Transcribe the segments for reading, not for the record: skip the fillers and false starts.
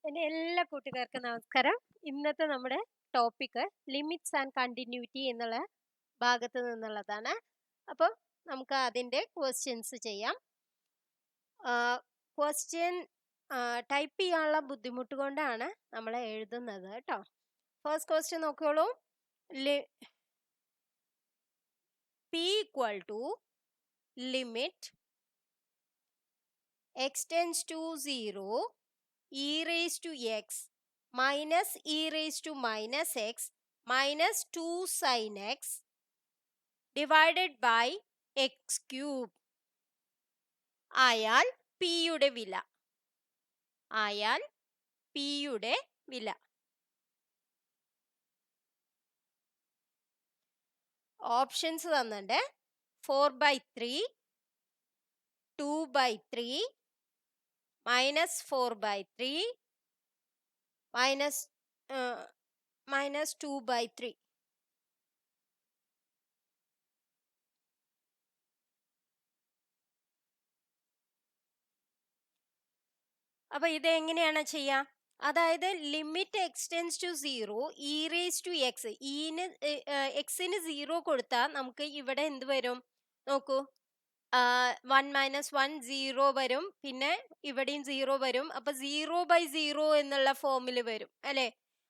എൻ്റെ എല്ലാ കൂട്ടുകാർക്കും നമസ്കാരം. ഇന്നത്തെ നമ്മുടെ ടോപ്പിക് ലിമിറ്റ്സ് ആൻഡ് കണ്ടിന്യൂറ്റി എന്നുള്ള ഭാഗത്ത് നിന്നുള്ളതാണ്. അപ്പോൾ നമുക്ക് അതിൻ്റെ ക്വസ്റ്റ്യൻസ് ചെയ്യാം. ക്വസ്റ്റ്യൻ ടൈപ്പ് ചെയ്യാനുള്ള ബുദ്ധിമുട്ട് കൊണ്ടാണ് നമ്മൾ എഴുതുന്നത് കേട്ടോ. ഫസ്റ്റ് ക്വസ്റ്റ്യൻ നോക്കിയോളൂ. P equal to limit x tends to 0 e raised to x minus e raised to minus x minus 2 sin x divided by x cube ആയാൽ p യുടെ വില ഓപ്ഷൻസ് തന്നിട്ടുണ്ട്. 4/3, 2/3, -4/3, -2/3. അപ്പൊ ഇത് എങ്ങനെയാണ് ചെയ്യാ? അതായത് limit x tends to 0 e raise to x, എക്സിന് 0 കൊടുത്താൽ നമുക്ക് ഇവിടെ എന്ത് വരും നോക്കൂ. 1 - 1 0 വരും, പിന്നെ ഇവിടെയും 0 വരും. അപ്പൊ 0/0 എന്നുള്ള ഫോമിൽ വരും അല്ലെ.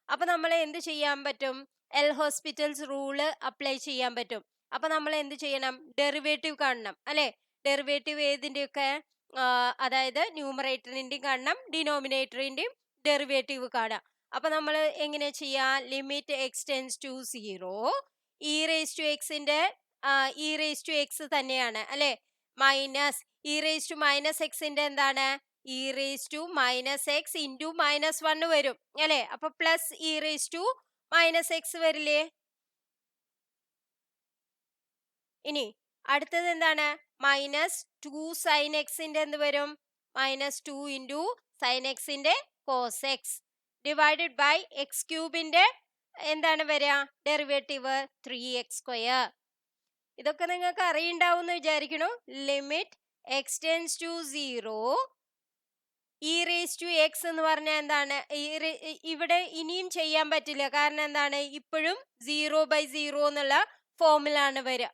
അപ്പൊ നമ്മൾ എന്ത് ചെയ്യാൻ പറ്റും? എൽ ഹോസ്പിറ്റൽസ് റൂള് അപ്ലൈ ചെയ്യാൻ പറ്റും. അപ്പൊ നമ്മൾ എന്ത് ചെയ്യണം? ഡെറിവേറ്റീവ് കാണണം അല്ലെ. ഡെറിവേറ്റീവ് ഏതിന്റെയൊക്കെ? അതായത് ന്യൂമറേറ്ററിന്റെയും കാണണം, ഡിനോമിനേറ്ററിന്റെയും ഡെറിവേറ്റീവ് കാണാം. അപ്പൊ നമ്മൾ എങ്ങനെ ചെയ്യാ? Limit x tends to 0 e raise to എക്സിന്റെ ഇ റേസ് ടു എക്സ് തന്നെയാണ് അല്ലെ. Minus e raise to minus എക്സിന്റെ എന്താണ്? E raise to minus x into -1 വരും അല്ലെ. അപ്പൊ plus e raise to minus x വരില്ലേ? ഇനി അടുത്തത് എന്താണ്? -2 സൈൻ എക്സിന്റെ എന്ത് വരും? -2 ഇൻറ്റു സൈൻ എക്സിന്റെ cos x divided by x ക്യൂബിന്റെ എന്താണ് വരിക? Derivative 3x². ഇതൊക്കെ നിങ്ങൾക്ക് അറിയുണ്ടാവും എന്ന് വിചാരിക്കണു. Limit x tends to 0 e raise to x എന്ന് പറഞ്ഞാൽ എന്താണ്? ഇവിടെ ഇനിയും ചെയ്യാൻ പറ്റില്ല. കാരണം എന്താണ്? ഇപ്പോഴും 0/0 എന്നുള്ള ഫോമിലാണ് വരിക.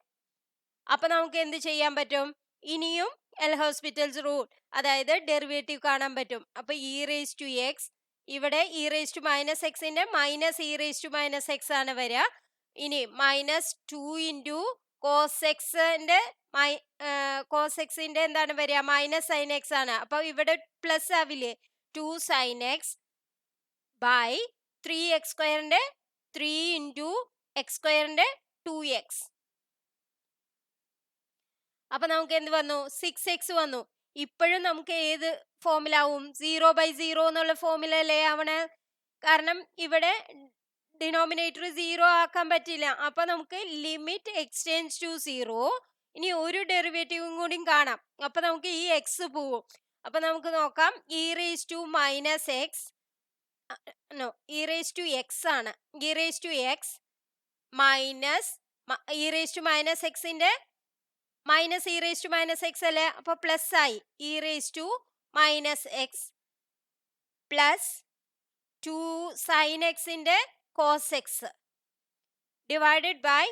അപ്പൊ നമുക്ക് എന്ത് ചെയ്യാൻ പറ്റും? ഇനിയും എൽ ഹോസ്പിറ്റൽസ് റൂൾ, അതായത് ഡെറിവേറ്റീവ് കാണാൻ പറ്റും. അപ്പൊ ഇ റേസ് ടു എക്സ്, ഇവിടെ ഇ റേസ് ടു മൈനസ് എക്സിന്റെ minus e raise to minus x ആണ് വരിക. ഇനി -2 ഇൻറ്റു കോസ് എക്സിന്റെ കോസ് എക്സിന്റെ എന്താണ് വരിക? മൈനസ് സൈൻ എക്സ് ആണ്. അപ്പൊ ഇവിടെ പ്ലസ് ആവില്ലേ? 2 സൈൻ എക്സ് ബൈ 3x²ന്റെ 3 ഇൻറ്റു x²ന്റെ 2x. അപ്പൊ നമുക്ക് എന്ത് വന്നു? 6x വന്നു. ഇപ്പോഴും നമുക്ക് ഏത് ഫോമിലാവും? 0/0 എന്നുള്ള ഫോമിലല്ലേ ആവണേ. കാരണം ഇവിടെ ഡിനോമിനേറ്റർ 0 ആക്കാൻ പറ്റില്ല. അപ്പൊ നമുക്ക് ലിമിറ്റ് എക്സ്റ്റെൻസ് ടു 0. ഇനി ഒരു ഡെറിവേറ്റീവും കൂടി കാണാം. അപ്പൊ നമുക്ക് ഈ എക്സ് പോവും. അപ്പൊ നമുക്ക് നോക്കാം. E raise to minus x, e raise to x ആണ്. E raise to x minus e raise to minus എക്സിന്റെ minus e raise to minus x അല്ലേ. അപ്പൊ പ്ലസ് ആയി. E raise to minus x plus 2 sine എക്സിന്റെ cos x divided by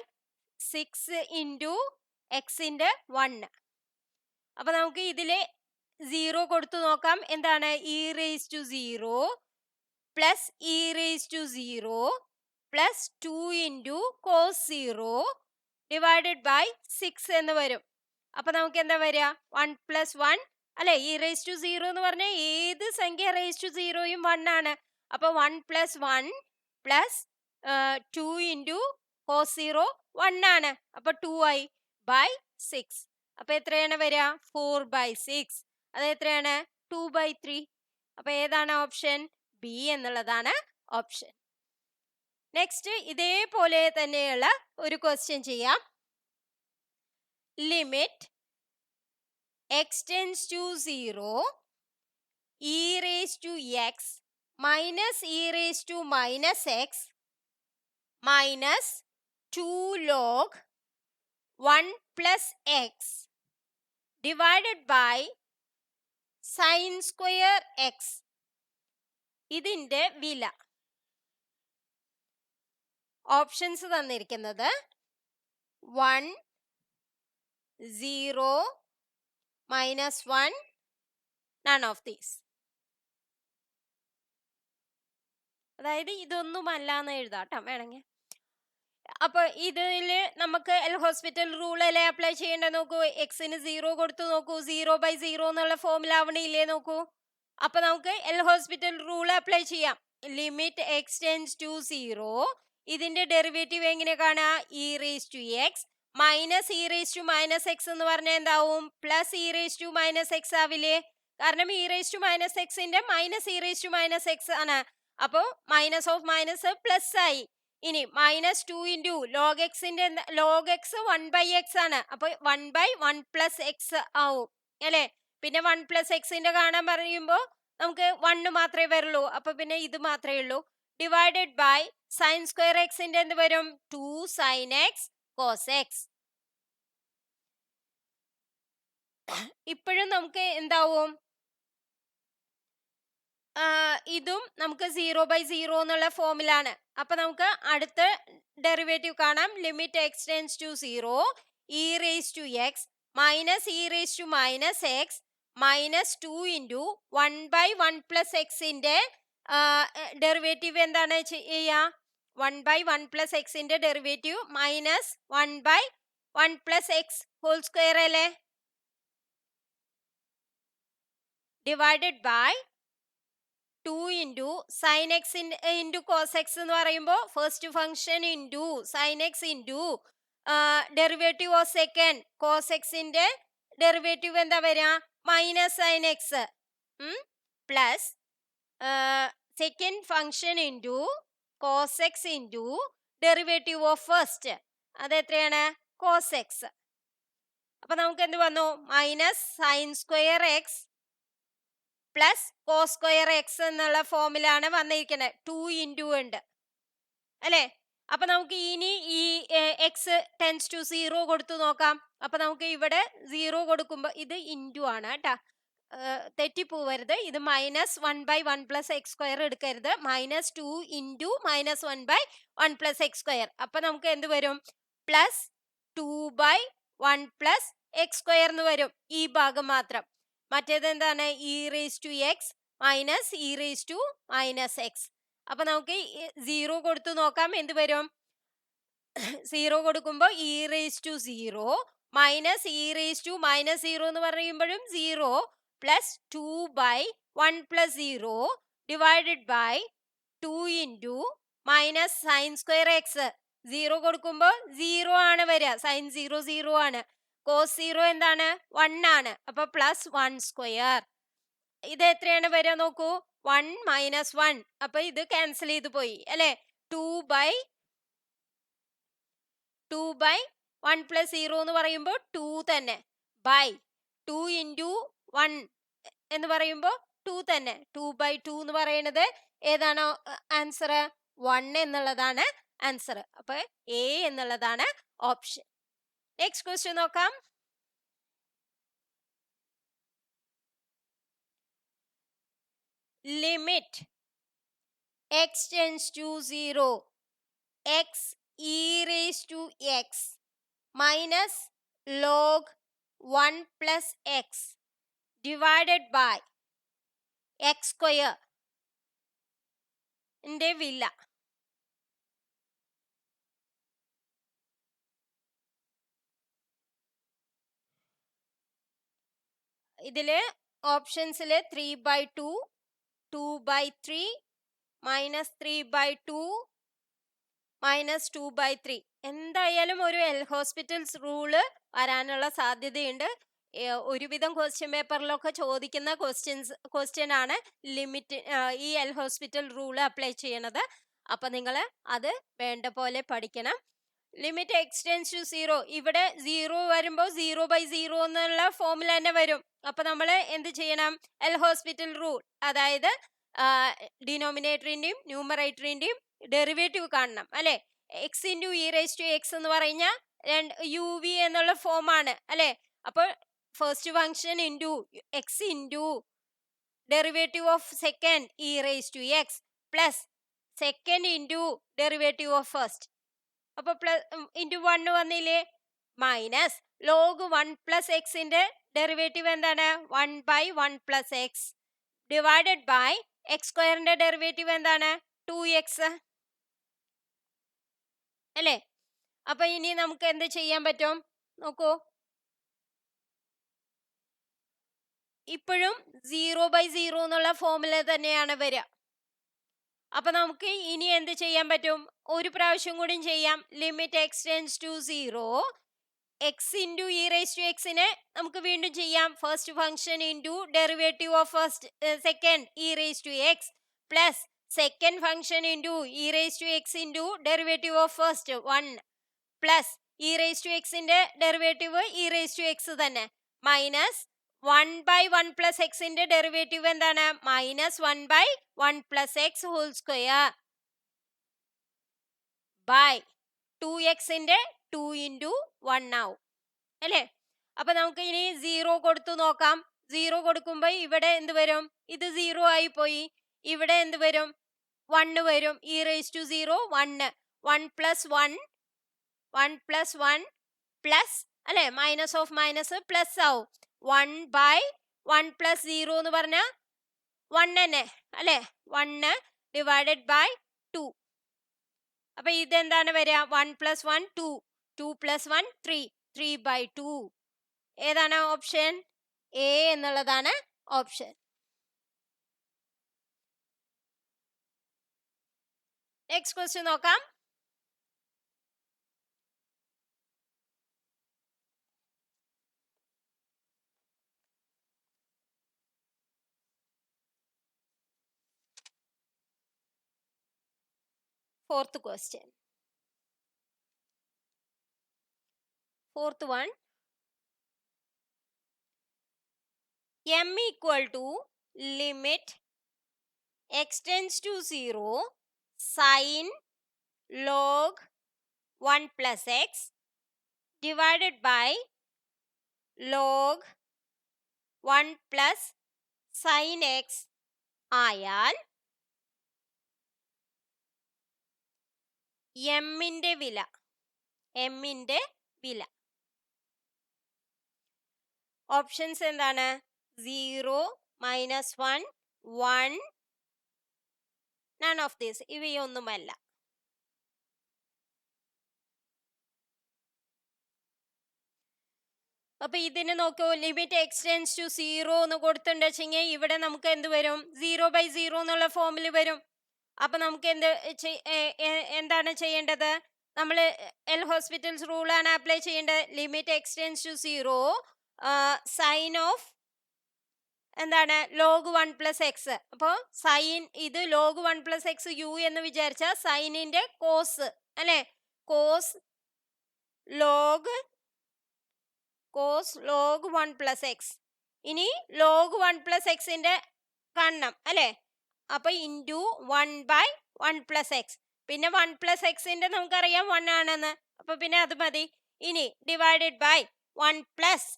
6 into എക്സിന്റെ 1. അപ്പൊ നമുക്ക് ഇതിലെ 0 കൊടുത്തു നോക്കാം. എന്താണ്? E raise to 0 plus e raise to 0 plus 2 into cos 0 divided by 6 എന്ന് വരും. അപ്പൊ നമുക്ക് എന്താ വരിക? 1 + 1 അല്ലെ. ഇ റേസ് ടു 0 എന്ന് പറഞ്ഞാൽ ഏത് സംഖ്യ റേസ് ടു 0യും 1 ആണ്. അപ്പൊ 1 + 1 പ്ലസ് 2 ഇൻറ്റു കോസ് 0 1 ആണ്. അപ്പൊ 2 ആയി ബൈ 6. അപ്പൊ എത്രയാണ് വരിക? 4/6. അത് എത്രയാണ്? 2/3. അപ്പൊ ഏതാണ് ഓപ്ഷൻ? ബി എന്നുള്ളതാണ് ഓപ്ഷൻ. നെക്സ്റ്റ് ഇതേപോലെ തന്നെയുള്ള ഒരു ക്വസ്റ്റ്യൻ ചെയ്യാം. Limit x tends to 0 e raise to x minus e raise to minus x minus 2 log 1 + x divided by sin square x ഇതിന്റെ വില ഓപ്ഷൻസ് തന്നിരിക്കുന്നത് 1 0 -1 none of these. അതായത് ഇതൊന്നുമല്ല എന്ന് എഴുതാട്ടോ വേണമെങ്കിൽ. അപ്പൊ ഇതില് നമുക്ക് എൽ ഹോസ്പിറ്റൽ റൂൾ അല്ലേ അപ്ലൈ ചെയ്യേണ്ടത് നോക്കൂ. എക്സിന് 0 കൊടുത്തു നോക്കൂ. 0/0 എന്നുള്ള ഫോമിൽ ആവണില്ലേ നോക്കൂ. അപ്പൊ നമുക്ക് എൽ ഹോസ്പിറ്റൽ റൂൾ അപ്ലൈ ചെയ്യാം. Limit x tends to 0. ഇതിന്റെ ഡെറിവേറ്റീവ് എങ്ങനെ കാണാ? e⁻x മൈനസ് e⁻x എന്ന് പറഞ്ഞാൽ എന്താവും? Plus e⁻x ആവില്ലേ? കാരണം e⁻xന്റെ മൈനസ് e⁻x ആണ്. അപ്പോ മൈനസ് ഓഫ് മൈനസ് പ്ലസ് ആയി. ഇനി -2 ഇൻറ്റു ലോഗ് എക്സിന്റെ ലോഗ് എക്സ് 1/x ആണ്. അപ്പൊ 1/1 + x ആവും അല്ലെ. പിന്നെ 1 + xന്റെ കാണാൻ പറയുമ്പോ നമുക്ക് 1 മാത്രമേ വരുള്ളൂ. അപ്പൊ പിന്നെ ഇത് മാത്രമേ ഉള്ളൂ. ഡിവൈഡഡ് ബൈ sin സ്ക്വയർ എക്സിന്റെ എന്ത് വരും? 2 sin x cos x. ഇപ്പോഴും നമുക്ക് എന്താവും? ഇതും നമുക്ക് 0/0 എന്നുള്ള ഫോമിലാണ്. അപ്പൊ നമുക്ക് അടുത്ത ഡെറിവേറ്റീവ് കാണാം. Limit x tends to 0 e⁻x minus e⁻x minus 2 into 1/1 + xന്റെ ഡെറിവേറ്റീവ് എന്താണ് ചെയ്യുക? 1/1 + xന്റെ derivative minus 1/1 + x whole square അല്ലേ. Divided by 2 into sin x into cos x എന്ന് പറയുമ്പോൾ first function into sin x into derivative of second cos xന്റെ derivative എന്താ വരിക? Minus sin x plus second function into cos x into derivative of first അത് എത്രയാണ്? cos x. അപ്പൊ നമുക്ക് എന്ത് വന്നു? Minus sin square x plus cos square x എന്നുള്ള ഫോമിലാണ് വന്നിരിക്കുന്നത്. 2 ഇൻറ്റു ഉണ്ട് അല്ലെ. അപ്പൊ നമുക്ക് ഇനി ഈ എക്സ് ടെൻസ് ടു 0 കൊടുത്തു നോക്കാം. അപ്പൊ നമുക്ക് ഇവിടെ 0 കൊടുക്കുമ്പോ ഇത് ഇൻറ്റു ആണ് കേട്ടാ, തെറ്റിപ്പോവരുത്. ഇത് -1/1 + x² എടുക്കരുത്. -2 ഇൻറ്റു -1/1 + x². അപ്പൊ നമുക്ക് എന്ത് വരും? പ്ലസ് 2/1 + x² എന്ന് വരും ഈ ഭാഗം മാത്രം. മറ്റേത് എന്താണ്? e⁻x minus e⁻x. അപ്പൊ നമുക്ക് 0 കൊടുത്തു നോക്കാം. എന്ത് വരും? 0 കൊടുക്കുമ്പോൾ e⁻0 മൈനസ് e⁻0 എന്ന് പറയുമ്പോഴും 0 plus 2/1 + 0 divided by 2 into minus sin square x. 0 കൊടുക്കുമ്പോൾ 0 ആണ് വരിക. sin 0 0 ആണ്. cos 0 എന്താണ്? 1 ആണ്. അപ്പൊ പ്ലസ് 1². ഇത് എത്രയാണ് വരിക നോക്കൂ? 1 - 1. അപ്പൊ ഇത് ക്യാൻസൽ ചെയ്ത് പോയി അല്ലെ. 2/1 + 0 എന്ന് പറയുമ്പോൾ 2 തന്നെ. ബൈ 2 ഇൻറ്റു 1 എന്ന് പറയുമ്പോൾ 2 തന്നെ. 2/2 എന്ന് പറയുന്നത് ഏതാണോ ആൻസർ? 1 എന്നുള്ളതാണ് ആൻസർ. അപ്പൊ എ എന്നുള്ളതാണ് ഓപ്ഷൻ. നെക്സ്റ്റ് ക്വസ്റ്റ്യൻ നോക്കാം. Limit x tends to 0 x e⁻x minus log 1 + x divided by x² ന്റെ വില. ഇതില് ഓപ്ഷൻസിൽ 3/2 2/3 -3/2 -2/3 എന്തായാലും ഒരു എൽ ഹോസ്പിറ്റൽസ് റൂള് വരാനുള്ള സാധ്യതയുണ്ട്. ഒരുവിധം ക്വസ്റ്റ്യൻ പേപ്പറിലൊക്കെ ചോദിക്കുന്ന ക്വസ്റ്റ്യൻ ആണ് ലിമിറ്റ് ഈ എൽ ഹോസ്പിറ്റൽ റൂള് അപ്ലൈ ചെയ്യണത്. അപ്പൊ നിങ്ങൾ അത് വേണ്ട പോലെ പഠിക്കണം. ലിമിറ്റ് എക്സ് ടെൻസ് ടു 0 ഇവിടെ 0 വരുമ്പോൾ 0/0 എന്നുള്ള ഫോമിൽ തന്നെ വരും. അപ്പൊ നമ്മൾ എന്ത് ചെയ്യണം? എൽ ഹോസ്പിറ്റൽ റൂൾ, അതായത് ഡിനോമിനേറ്ററിന്റെയും ന്യൂമറേറ്ററിന്റെയും ഡെറിവേറ്റീവ് കാണണം അല്ലെ. x ഇൻറ്റു e⁻x എന്ന് പറഞ്ഞാൽ uv എന്നുള്ള ഫോമാണ് അല്ലെ. അപ്പോൾ first function into x into derivative of second e raise to x plus second into derivative of first. അപ്പൊ ഇൻറ്റു 1 വന്നില്ലേ, മൈനസ് ലോഗ് 1 പ്ലസ് എക്സിന്റെ ഡെറിവേറ്റീവ് എന്താണ് 1/1 plus x divided by x സ്ക്വയറിന്റെ ഡെറിവേറ്റീവ് എന്താണ് 2x അല്ലേ. അപ്പൊ ഇനി നമുക്ക് എന്ത് ചെയ്യാൻ പറ്റും നോക്കൂ, ഇപ്പോഴും 0/0 എന്നുള്ള ഫോമുല തന്നെയാണ് വരിക. അപ്പൊ നമുക്ക് ഇനി എന്ത് ചെയ്യാൻ പറ്റും, ഒരു പ്രാവശ്യം കൂടി ചെയ്യാം. Limit x tends to 0 x into e raise to എക്സിനെ നമുക്ക് വീണ്ടും ചെയ്യാം. First function into derivative of first second e raise to x plus second function into e raise to x into derivative of first 1 plus e raise to എക്സിന്റെ derivative e raise to x തന്നെ minus 1/1 plus എക്സിന്റെ derivative എന്താണ് minus 1/1 plus x whole square by 2xന്റെ 2 into 1 ആവും അല്ലേ. അപ്പൊ നമുക്ക് ഇനി 0 കൊടുത്തു നോക്കാം. 0 കൊടുക്കുമ്പോൾ ഇവിടെ എന്ത് വരും, ഇത് 0 ആയി പോയി. ഇവിടെ എന്ത് വരും 1 വരും. E raise to 0 1 1 plus 1 1 plus 1 plus അല്ലെ, മൈനസ് ഓഫ് മൈനസ് പ്ലസ് ആവും. 1/1 പ്ലസ് 0 എന്ന് പറഞ്ഞ 1 തന്നെ അല്ലെ, 1 ഡിവൈഡഡ് ബൈ 2. അപ്പൊ ഇതെന്താണ് വരിക 1 പ്ലസ് 1 2 2 പ്ലസ് 1 3 3/2. ഏതാണ് ഓപ്ഷൻ എ എന്നുള്ളതാണ് ഓപ്ഷൻ. നെക്സ്റ്റ് ക്വസ്റ്റ്യൻ നോക്കാം. Fourth question. Fourth one. M equal to limit x tends to 0 sin log 1 plus x divided by log 1 plus sin x ആയാൽ എമ്മിന്റെ വില ഓപ്ഷൻസ് എന്താണ് 0 -1 1 none of this, ഇവയൊന്നുമല്ല. അപ്പൊ ഇതിന് നോക്കൂ, ലിമിറ്റ് എക്സ് ടെൻഡ്സ് ടു 0 എന്ന് കൊടുത്തിട്ടുണ്ടെങ്കിൽ ഇവിടെ നമുക്ക് എന്ത് വരും 0/0 എന്നുള്ള ഫോമിൽ വരും. അപ്പൊ നമുക്ക് എന്താണ് ചെയ്യേണ്ടത്, നമ്മൾ എൽ ഹോസ്പിറ്റൽസ് റൂൾ ആണ് അപ്ലൈ ചെയ്യേണ്ടത്. Limit x tends to 0 sine of എന്താണ് ലോഗ് 1 പ്ലസ് എക്സ്. അപ്പോൾ സൈൻ ഇത് ലോഗ് 1 പ്ലസ് എക്സ് യു എന്ന് വിചാരിച്ച സൈനിന്റെ കോസ് അല്ലെ, കോസ് ലോഗ് 1 പ്ലസ് എക്സ്. ഇനി ലോഗ് 1 പ്ലസ് എക്സിന്റെ കാണണം അല്ലെ, അപ്പൊ ഇൻറ്റു 1/1 പ്ലസ് എക്സ്. പിന്നെ 1 പ്ലസ് എക്സിന്റെ നമുക്കറിയാം 1 ആണെന്ന്, അപ്പൊ പിന്നെ അത് മതി. ഇനി ഡിവൈഡഡ് ബൈ 1 പ്ലസ്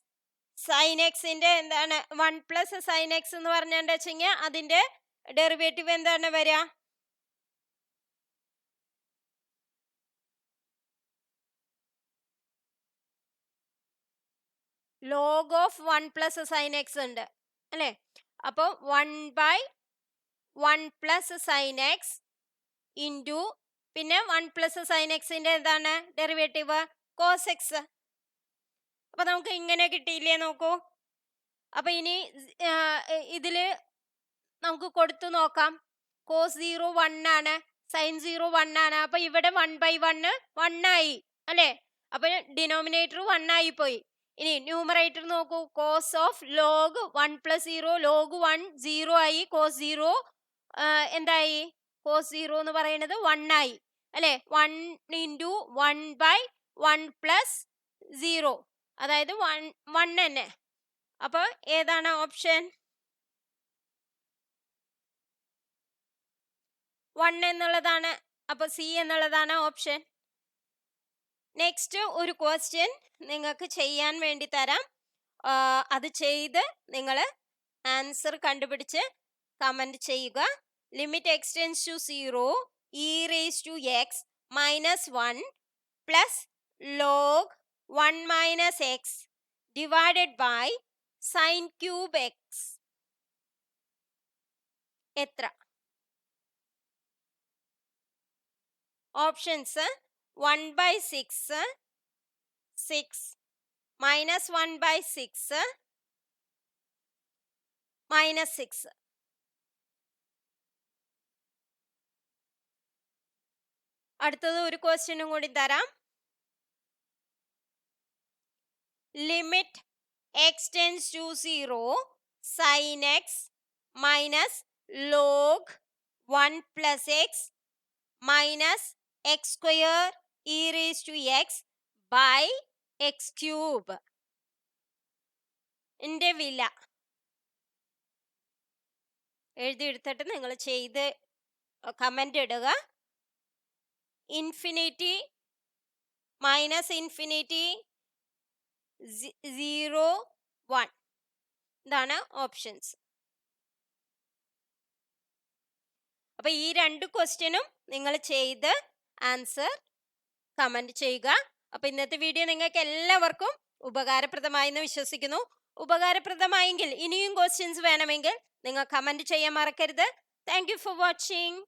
സൈൻ എക്സിന്റെ എന്താണ് 1 പ്ലസ് സൈൻ എക്സ് എന്ന് പറഞ്ഞിട്ടുണ്ടെങ്കിൽ അതിന്റെ ഡെറിവേറ്റീവ് എന്താണ് വരിക log of 1 plus sine X ഉണ്ട് അല്ലെ. അപ്പൊ 1/1 പ്ലസ് സൈൻ എക്സ് ഇൻറ്റു പിന്നെ 1 പ്ലസ് സൈൻ എക്സിന്റെ എന്താണ് ഡെറിവേറ്റീവ് കോസ് എക്സ്. അപ്പൊ നമുക്ക് ഇങ്ങനെ കിട്ടിയില്ലേ നോക്കൂ. അപ്പൊ ഇനി ഇതില് നമുക്ക് കൊടുത്തു നോക്കാം. കോസ് 0 1 ആണ്, സൈൻ 0 1 ആണ്. അപ്പൊ ഇവിടെ 1/1 1 ആയി അല്ലെ, അപ്പൊ ഡിനോമിനേറ്റർ 1 ആയി പോയി. ഇനി ന്യൂമറേറ്റർ നോക്കൂ, cos of log 1 plus 0 log 1 0 ആയി, കോസ് 0 എന്തായി കോസ് 0 എന്ന് പറയുന്നത് 1 ആയി അല്ലെ. 1 ഇൻറ്റു 1/1 പ്ലസ് 0 അതായത് 1 തന്നെ. അപ്പൊ ഏതാണ് ഓപ്ഷൻ 1 എന്നുള്ളതാണ്. അപ്പൊ സി എന്നുള്ളതാണ് ഓപ്ഷൻ. നെക്സ്റ്റ് ഒരു ക്വസ്റ്റ്യൻ നിങ്ങൾക്ക് ചെയ്യാൻ വേണ്ടി തരാം. അത് ചെയ്ത് നിങ്ങൾ ആൻസർ കണ്ടുപിടിച്ച് കമന്റ് ചെയ്യുക. Limit x tends to 0 e raise to x minus 1 plus log 1 minus x divided by sine cube x എത്ര? Options 1/6 6 minus 1/6 minus 6. അടുത്തത് ഒരു ക്വസ്റ്റ്യനും കൂടി തരാം. Limit x tends to 0 sine x minus log 1 plus x minus x square e raise to x by x cube ന്റെ വില എഴുതിയെടുത്തിട്ട് നിങ്ങൾ ചെയ്ത് കമന്റ് ഇടുക. ഇൻഫിനിറ്റി മൈനസ് ഇൻഫിനിറ്റി 0 1 ഇതാണ് ഓപ്ഷൻസ്. അപ്പൊ ഈ രണ്ട് ക്വസ്റ്റ്യനും നിങ്ങൾ ചെയ്ത് ആൻസർ കമന്റ് ചെയ്യുക. അപ്പൊ ഇന്നത്തെ വീഡിയോ നിങ്ങൾക്ക് എല്ലാവർക്കും ഉപകാരപ്രദമായി എന്ന് വിശ്വസിക്കുന്നു. ഉപകാരപ്രദമായെങ്കിൽ ഇനിയും ക്വസ്റ്റ്യൻസ് വേണമെങ്കിൽ നിങ്ങൾ കമന്റ് ചെയ്യാൻ മറക്കരുത്. Thank you for watching.